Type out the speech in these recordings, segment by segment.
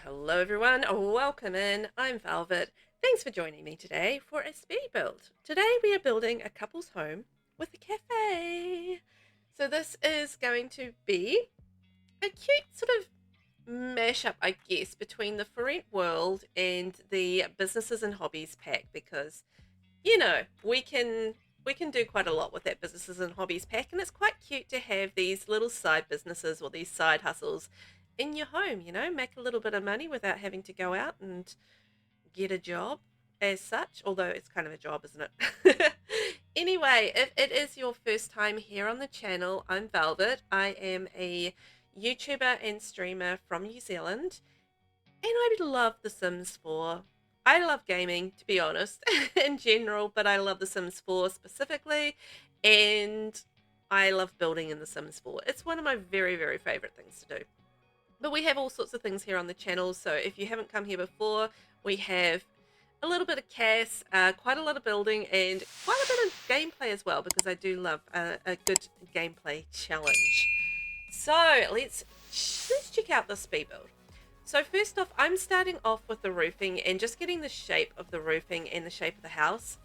Hello everyone, welcome in. I'm Velvet. Thanks for joining me today for a speed build. Today we are building a couple's home with a cafe. So this is going to be a cute sort of mashup, I guess, between the For Rent world and the businesses and hobbies pack, because we can do quite a lot with that businesses and hobbies pack, and it's quite cute to have these little side businesses or these side hustles in your home, make a little bit of money without having to go out and get a job as such, although it's kind of a job, isn't it? Anyway, if it is your first time here on the channel, I'm Velvet. I am a YouTuber and streamer from New Zealand, and I love The Sims 4. I love gaming, to be honest, in general, but I love The Sims 4 specifically, and I love building in The Sims 4. It's one of my very, very favorite things to do. But we have all sorts of things here on the channel, so if you haven't come here before, we have a little bit of CAS, quite a lot of building, and quite a bit of gameplay as well, because I do love a good gameplay challenge. So let's check out the speed build. So first off, I'm starting off with the roofing and just getting the shape of the roofing and the shape of the house.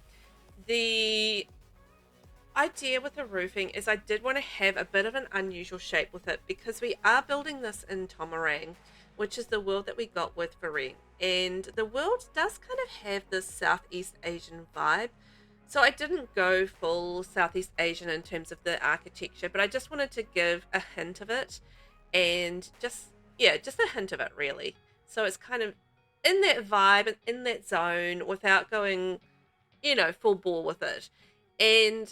The idea with the roofing is I did want to have a bit of an unusual shape with it, because we are building this in Tomarang, which is the world that we got with For Rent, and the world does kind of have this Southeast Asian vibe. So I didn't go full Southeast Asian in terms of the architecture, but I just wanted to give a hint of it, and just a hint of it really. So it's kind of in that vibe and in that zone without going, full bore with it. And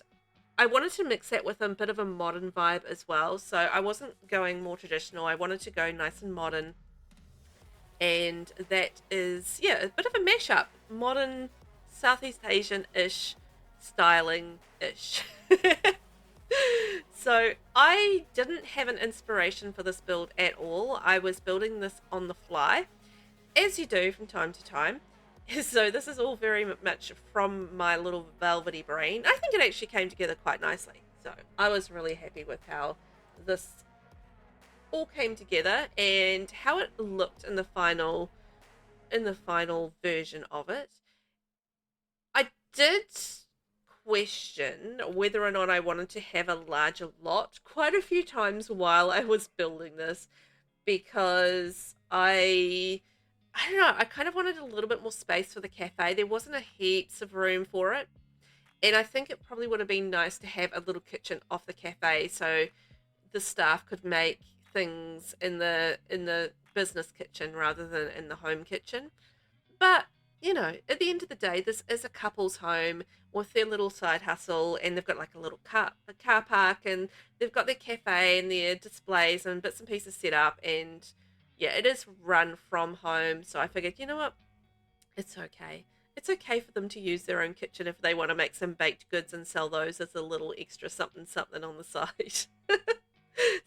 I wanted to mix that with a bit of a modern vibe as well. So I wasn't going more traditional. I wanted to go nice and modern. And that is, a bit of a mashup. Modern, Southeast Asian-ish, styling-ish. So I didn't have an inspiration for this build at all. I was building this on the fly, as you do from time to time. So this is all very much from my little velvety brain. I think it actually came together quite nicely. So I was really happy with how this all came together and how it looked in the final version of it. I did question whether or not I wanted to have a larger lot quite a few times while I was building this, because I don't know, I kind of wanted a little bit more space for the cafe. There wasn't a heaps of room for it. And I think it probably would have been nice to have a little kitchen off the cafe so the staff could make things in the business kitchen rather than in the home kitchen. But, at the end of the day, this is a couple's home with their little side hustle, and they've got like a car park, and they've got their cafe and their displays and bits and pieces set up, and yeah, it is run from home. So I figured, you know what? It's okay. It's okay for them to use their own kitchen if they want to make some baked goods and sell those as a little extra something something on the side.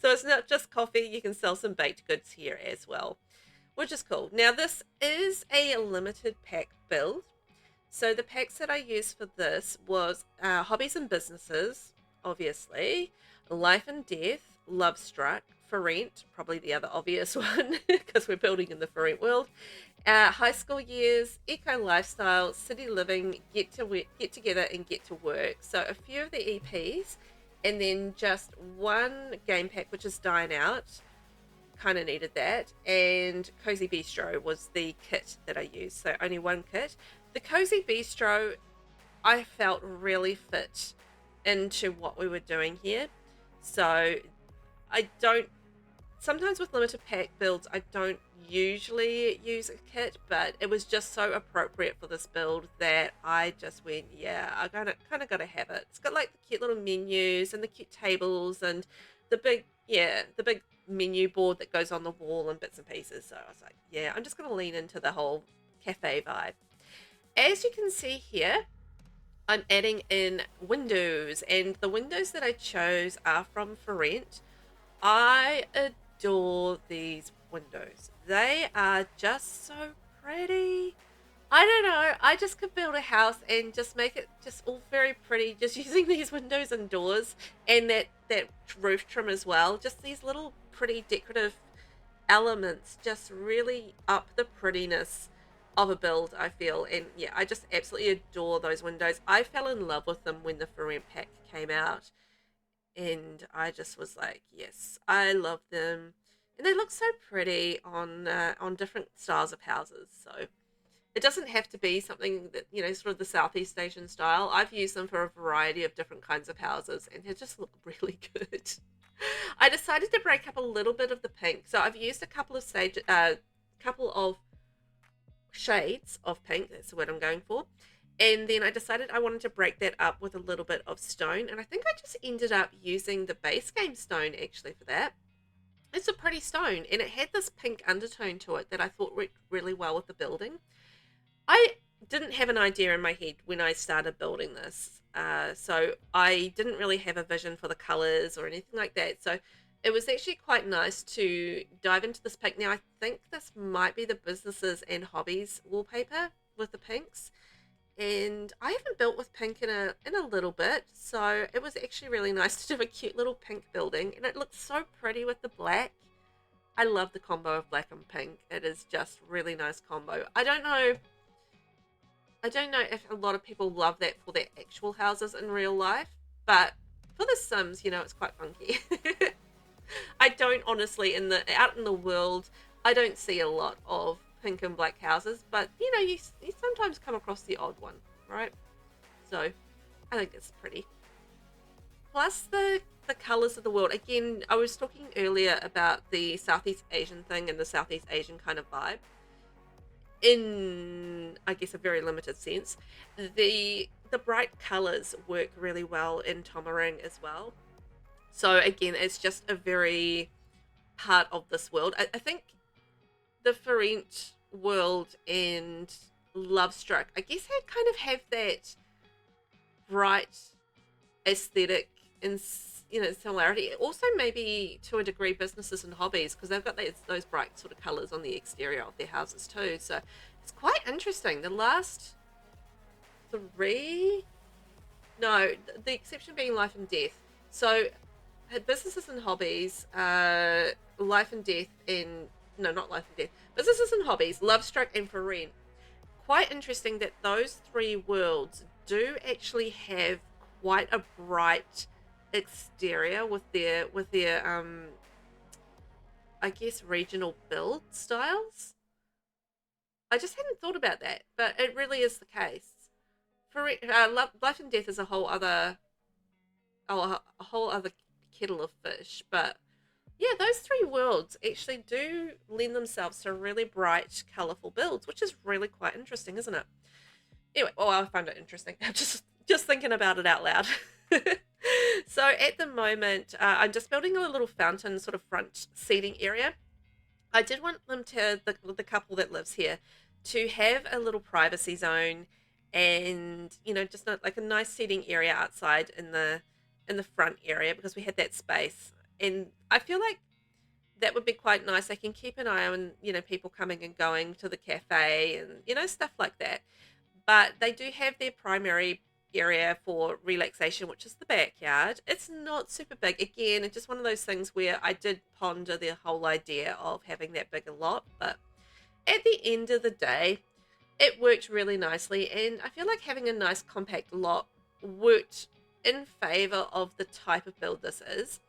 So it's not just coffee, you can sell some baked goods here as well, which is cool. Now this is a limited pack build. So the packs that I used for this was Hobbies and Businesses, obviously, Life and Death, Lovestruck, For Rent, probably the other obvious one because we're building in the For Rent world, High School Years, Eco Lifestyle, City Living, Get Together and Get to Work. So a few of the EPs, and then just one game pack, which is Dine Out. Kind of needed that, and Cozy Bistro was the kit that I used, so only one kit. The Cozy Bistro I felt really fit into what we were doing here, so I don't, sometimes with limited pack builds I don't usually use a kit, but it was just so appropriate for this build that I just went, yeah, I kind of gotta have it. It's got like the cute little menus and the cute tables and the big menu board that goes on the wall and bits and pieces. So I was like, yeah, I'm just going to lean into the whole cafe vibe. As you can see here, I'm adding in windows, and the windows that I chose are from For Rent. I adore these windows. They are just so pretty. I don't know, I just could build a house and just make it just all very pretty, just using these windows and doors and that roof trim as well. Just these little pretty decorative elements just really up the prettiness of a build, I feel. And yeah, I just absolutely adore those windows. I fell in love with them when the for rent pack came out, and I just was like, yes, I love them. And they look so pretty on different styles of houses. So it doesn't have to be something that, sort of the Southeast Asian style. I've used them for a variety of different kinds of houses, and they just look really good. I decided to break up a little bit of the pink, so I've used a couple of shades of pink. That's the word I'm going for. And then I decided I wanted to break that up with a little bit of stone, and I think I just ended up using the base game stone actually for that. It's a pretty stone, and it had this pink undertone to it that I thought worked really well with the building. I didn't have an idea in my head when I started building this. So I didn't really have a vision for the colors or anything like that. So it was actually quite nice to dive into this pink. Now, I think this might be the businesses and hobbies wallpaper with the pinks. And I haven't built with pink in a little bit. So it was actually really nice to do a cute little pink building. And it looks so pretty with the black. I love the combo of black and pink. It is just really nice combo. I don't know if a lot of people love that for their actual houses in real life, but for the Sims, it's quite funky. I don't honestly out in the world, I don't see a lot of pink and black houses, but you sometimes come across the odd one, right? So I think it's pretty. Plus the colors of the world. Again, I was talking earlier about the Southeast Asian thing and the Southeast Asian kind of vibe. In, I guess, a very limited sense, the bright colors work really well in Tomarang as well. So again, it's just a very part of this world. I think the Ferent world and Lovestruck, I guess, they kind of have that bright aesthetic and similarity. Also, maybe to a degree, businesses and hobbies, because they've got those bright sort of colors on the exterior of their houses too. So it's quite interesting. The last three, no, the exception being life and death. So businesses and hobbies, life and death, and no, not life and death. Businesses and hobbies, Lovestruck and for rent. Quite interesting that those three worlds do actually have quite a bright exterior with their I guess regional build styles. I just hadn't thought about that, but it really is the case. For life and death is a whole other kettle of fish, but yeah, those three worlds actually do lend themselves to really bright, colourful builds, which is really quite interesting, isn't it? Anyway, well, I find it interesting. I'm just thinking about it out loud. So at the moment, I'm just building a little fountain sort of front seating area. I did want them to, the couple that lives here, to have a little privacy zone, and just like a nice seating area outside in the front area, because we had that space, and I feel like that would be quite nice. I can keep an eye on people coming and going to the cafe and stuff like that. But they do have their primary area for relaxation, which is the backyard. It's not super big. Again, it's just one of those things where I did ponder the whole idea of having that bigger lot, but at the end of the day, it worked really nicely, and I feel like having a nice compact lot worked in favor of the type of build this is,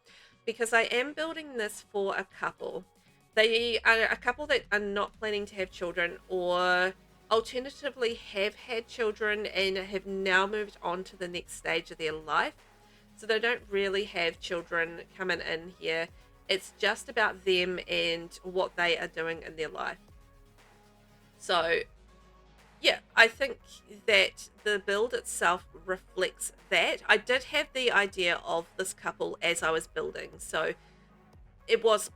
because I am building this for a couple. They are a couple that are not planning to have children, or alternatively have had children and have now moved on to the next stage of their life. So they don't really have children coming in here. It's just about them and what they are doing in their life. So yeah, I think that the build itself reflects that. I did have the idea of this couple as I was building, so it was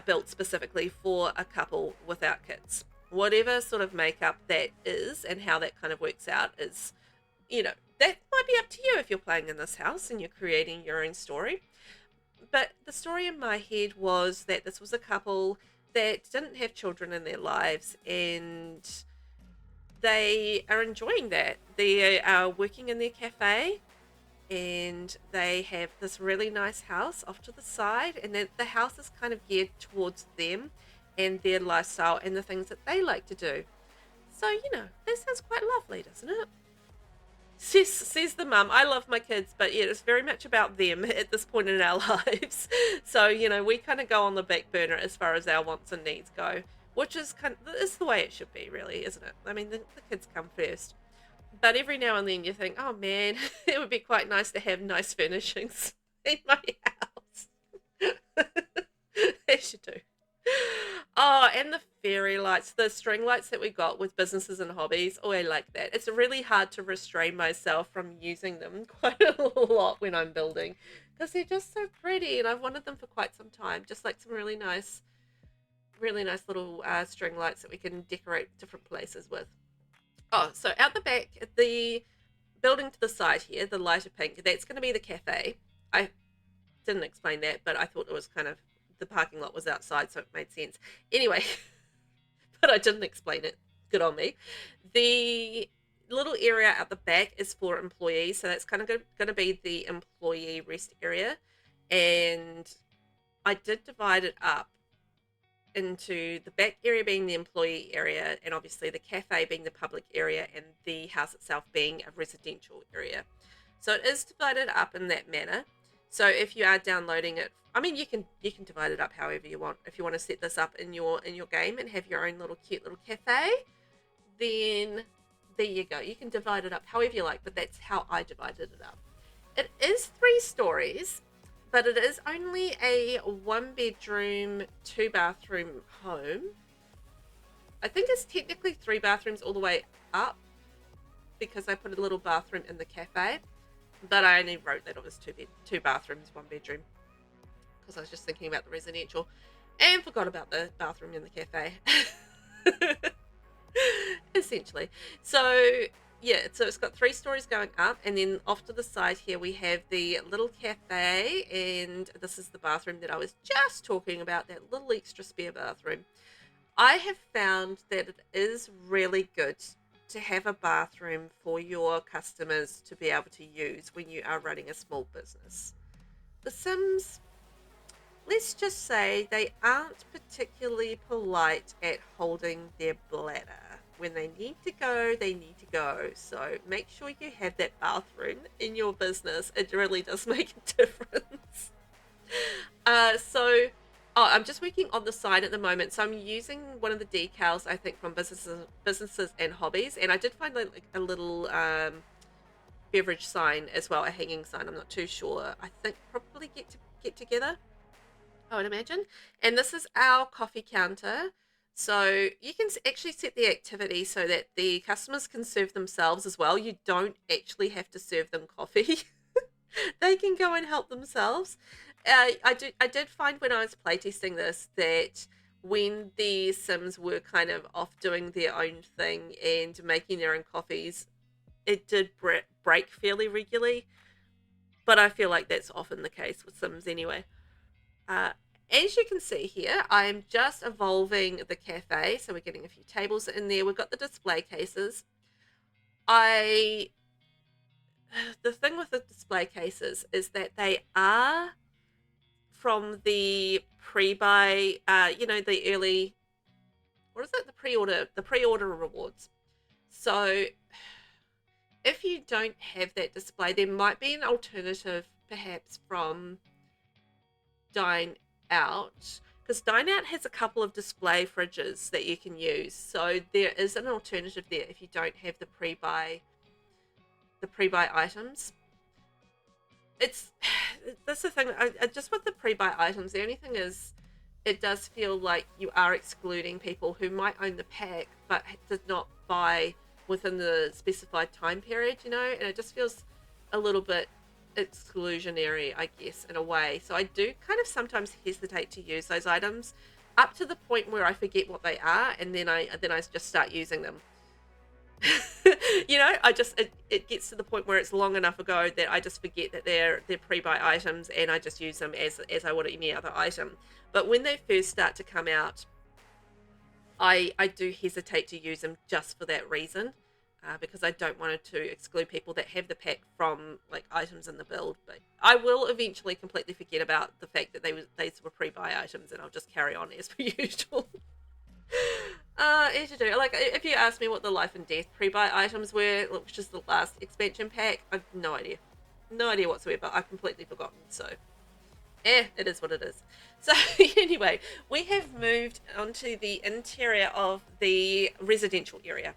built specifically for a couple without kids. Whatever sort of makeup that is and how that kind of works out is, that might be up to you if you're playing in this house and you're creating your own story. But the story in my head was that this was a couple that didn't have children in their lives, and they are enjoying that. They are working in their cafe, and they have this really nice house off to the side, and then the house is kind of geared towards them, and their lifestyle and the things that they like to do. So, that sounds quite lovely, doesn't it? Says the mum. I love my kids, but yeah, it's very much about them at this point in our lives. So, we kind of go on the back burner as far as our wants and needs go, which is is the way it should be, really, isn't it? I mean, the kids come first. But every now and then you think, oh man, it would be quite nice to have nice furnishings in my house. As you do. Oh, and the fairy lights, the string lights that we got with businesses and hobbies. Oh, I like that. It's really hard to restrain myself from using them quite a lot when I'm building because they're just so pretty and I've wanted them for quite some time. Just like some really nice little string lights that we can decorate different places with. Oh, so out the back, the building to the side here, the lighter pink, that's going to be the cafe. I didn't explain that, but I thought it was kind of, the parking lot was outside, so it made sense. Anyway, but I didn't explain it. Good on me. The little area at the back is for employees, so that's kind of going to be the employee rest area. And I did divide it up into the back area being the employee area, and obviously the cafe being the public area, and the house itself being a residential area. So it is divided up in that manner. So if you are downloading it, I mean, you can divide it up however you want. If you want to set this up in your game and have your own little cute little cafe, then there you go. You can divide it up however you like, but that's how I divided it up. It is 3 stories, but it is only a 1-bedroom, 2-bathroom home. I think it's technically 3 bathrooms all the way up because I put a little bathroom in the cafe, but I only wrote that it was 2 bathrooms, 1 bedroom because I was just thinking about the residential and forgot about the bathroom in the cafe. Essentially. So yeah, so it's got 3 stories going up, and then off to the side here we have the little cafe, and this is the bathroom that I was just talking about, that little extra spare bathroom. I have found that it is really good to have a bathroom for your customers to be able to use when you are running a small business. The Sims, let's just say they aren't particularly polite at holding their bladder. When they need to go, they need to go. So make sure you have that bathroom in your business. It really does make a difference. I'm just working on the side at the moment. So I'm using one of the decals, I think, from businesses and hobbies. And I did find like a little beverage sign as well, a hanging sign. I'm not too sure. I think probably get together, I would imagine. And this is our coffee counter. So you can actually set the activity so that the customers can serve themselves as well. You don't actually have to serve them coffee. They can go and help themselves. I did find when I was playtesting this that when the Sims were kind of off doing their own thing and making their own coffees, it did break fairly regularly. But I feel like that's often the case with Sims anyway. As you can see here, I'm just evolving the cafe. So we're getting a few tables in there. We've got the display cases. The thing with the display cases is that they are from the pre-buy, the early, what is it? The pre-order rewards. So if you don't have that display, there might be an alternative perhaps from Dine Out, because Dine Out has a couple of display fridges that you can use, so there is an alternative there if you don't have the pre-buy items. That's the thing. I just with the pre-buy items, the only thing is it does feel like you are excluding people who might own the pack but did not buy within the specified time period, and it just feels a little bit exclusionary, I guess, in a way. So I do kind of sometimes hesitate to use those items up to the point where I forget what they are, and then I just start using them. It gets to the point where it's long enough ago that I just forget that they're pre-buy items, and I just use them as I would any other item. But when they first start to come out, I do hesitate to use them just for that reason. Because I don't want to exclude people that have the pack from like items in the build. But I will eventually completely forget about the fact that these were pre-buy items, and I'll just carry on as per usual. Easy to do. Like, if you ask me what the life and death pre-buy items were, which is the last expansion pack, I've no idea. No idea whatsoever. I've completely forgotten. So, it is what it is. So, anyway, we have moved onto the interior of the residential area.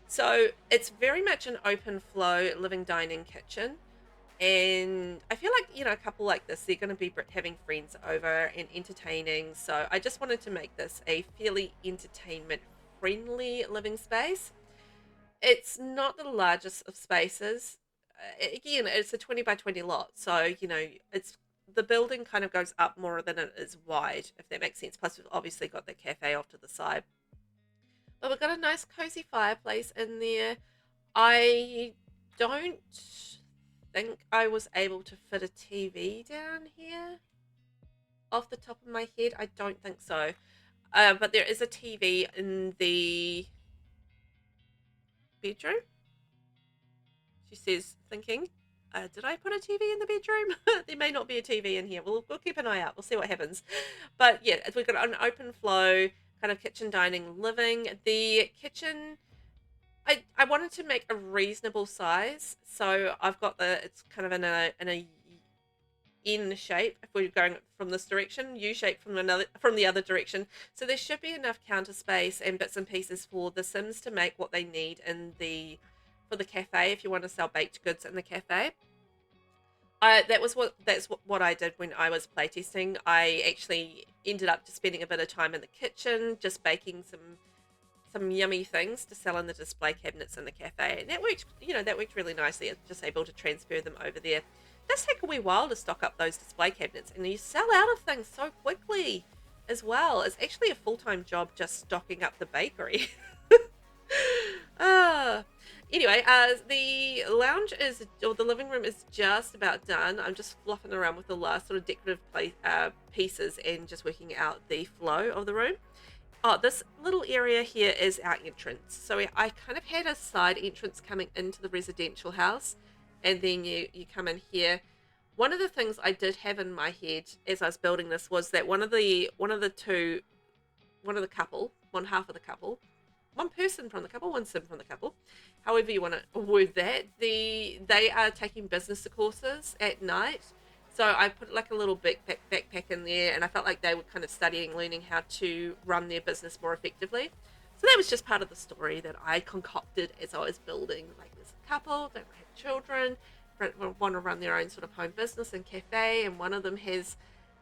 So, it's very much an open flow living dining kitchen. And I feel like, a couple like this, they're going to be having friends over and entertaining. So I just wanted to make this a fairly entertainment friendly living space. It's not the largest of spaces. Again, it's a 20 by 20 lot. So, it's the building kind of goes up more than it is wide, if that makes sense. Plus, we've obviously got the cafe off to the side. But we've got a nice cozy fireplace in there. I don't think I was able to fit a TV down here off the top of my head. I don't think so. But there is a TV in the bedroom. She says, thinking, did I put a TV in the bedroom? There may not be a TV in here. We'll keep an eye out. We'll see what happens. But yeah, we've got an open flow kind of kitchen, dining, living. The kitchen, I wanted to make a reasonable size, so I've got it's kind of in a N shape if we're going from this direction, U shape from the other direction. So there should be enough counter space and bits and pieces for the Sims to make what they need for the cafe if you want to sell baked goods in the cafe. That's what I did when I was playtesting. I actually ended up just spending a bit of time in the kitchen, just baking some yummy things to sell in the display cabinets in the cafe, and that worked really nicely. I was just able to transfer them over there. It does take a wee while to stock up those display cabinets, and you sell out of things so quickly as well. It's actually a full-time job just stocking up the bakery. uh, anyway, the lounge or the living room is just about done. I'm just fluffing around with the last sort of decorative pieces and just working out the flow of the room. Oh, this little area here is our entrance. So I kind of had a side entrance coming into the residential house, and then you come in here. One of the things I did have in my head as I was building this was that one half of the couple, one person from the couple, one sim from the couple, however you want to word that, they are taking business courses at night. So I put like a little backpack in there, and I felt like they were kind of studying, learning how to run their business more effectively. So that was just part of the story that I concocted as I was building. Like, there's a couple, don't have children, want to run their own sort of home business and cafe, and one of them has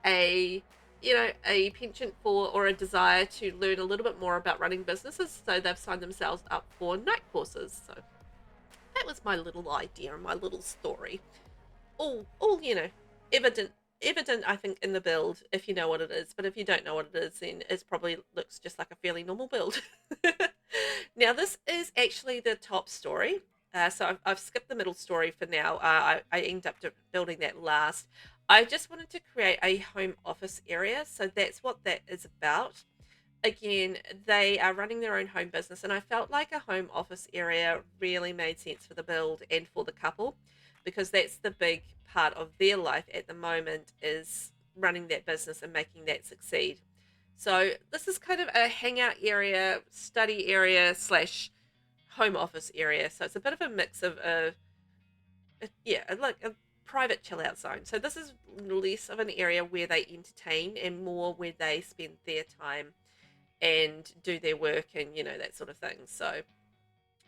a penchant for or a desire to learn a little bit more about running businesses. So they've signed themselves up for night courses. So that was my little idea and my little story. All evident I think in the build if you know what it is, but if you don't know what it is, then it probably looks just like a fairly normal build. Now this is actually the top story, so I've skipped the middle story for now. I end up building that last. I just wanted to create a home office area, so that's what that is about. Again, they are running their own home business, and I felt like a home office area really made sense for the build and for the couple, because that's the big part of their life at the moment, is running that business and making that succeed. So this is kind of a hangout area, study area / home office area. So it's a bit of a mix of like a private chill out zone. So this is less of an area where they entertain and more where they spend their time and do their work and that sort of thing. So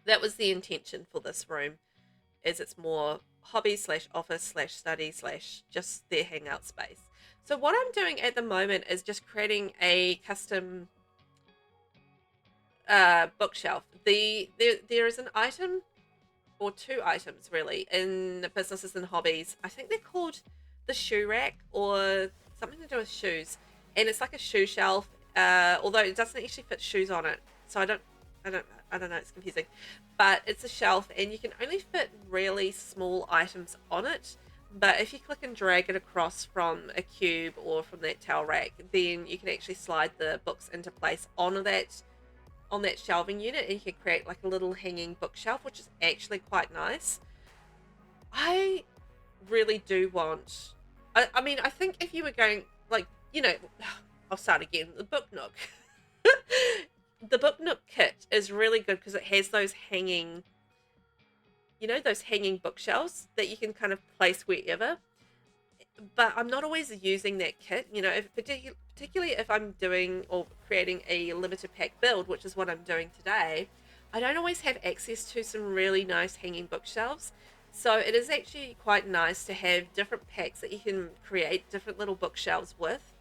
that was the intention for this room, is it's more hobby / office / study / just their hangout space. So what I'm doing at the moment is just creating a custom bookshelf. There is an item or two items really in businesses and hobbies. I think they're called the shoe rack or something to do with shoes, and it's like a shoe shelf. Although it doesn't actually fit shoes on it, so I don't know. It's confusing, but it's a shelf, and you can only fit really small items on it. But if you click and drag it across from a cube or from that towel rack, then you can actually slide the books into place on that shelving unit, and you can create like a little hanging bookshelf, which is actually quite nice. I really do want. I mean, I think if you were going like, I'll start again. The book nook. the Book Nook kit is really good because it has those hanging, those hanging bookshelves that you can kind of place wherever. But I'm not always using that kit, particularly if I'm doing or creating a limited pack build, which is what I'm doing today. I don't always have access to some really nice hanging bookshelves. So it is actually quite nice to have different packs that you can create different little bookshelves with.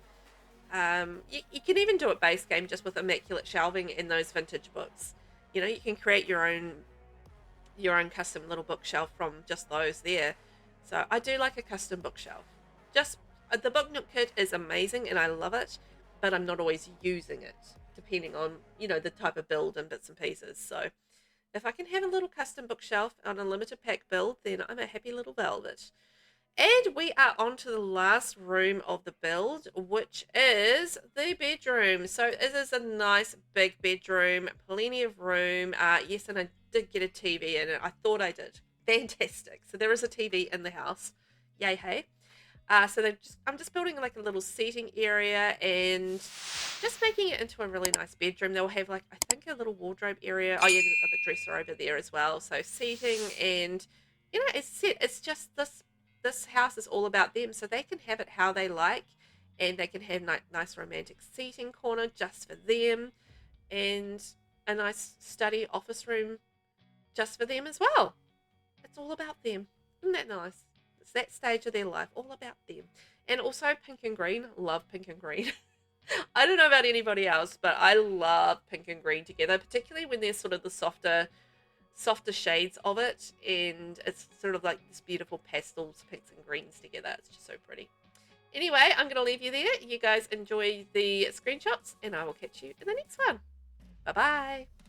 You can even do it base game just with immaculate shelving in those vintage books. You can create your own custom little bookshelf from just those there. So I do like a custom bookshelf. Just the Book Nook kit is amazing and I love it, but I'm not always using it depending on the type of build and bits and pieces. So if I can have a little custom bookshelf on a limited pack build, then I'm a happy little Velvet. And we are on to the last room of the build, which is the bedroom. So it is a nice big bedroom, plenty of room. Yes, and I did get a TV in it. I thought I did. Fantastic. So there is a TV in the house. Yay, hey. So I'm just building like a little seating area and just making it into a really nice bedroom. They'll have like, I think, a little wardrobe area. Oh yeah, they've got the dresser over there as well. So seating and, it's just this house is all about them. So they can have it how they like and they can have nice romantic seating corner just for them and a nice study office room just for them as well. It's all about them. Isn't that nice? It's that stage of their life, all about them. And also pink and green. Love pink and green. I don't know about anybody else, but I love pink and green together, particularly when there's sort of the softer shades of it, and it's sort of like this beautiful pastels, pinks and greens together. It's just so pretty. Anyway, I'm going to leave you there. You guys enjoy the screenshots, and I will catch you in the next one. Bye-bye.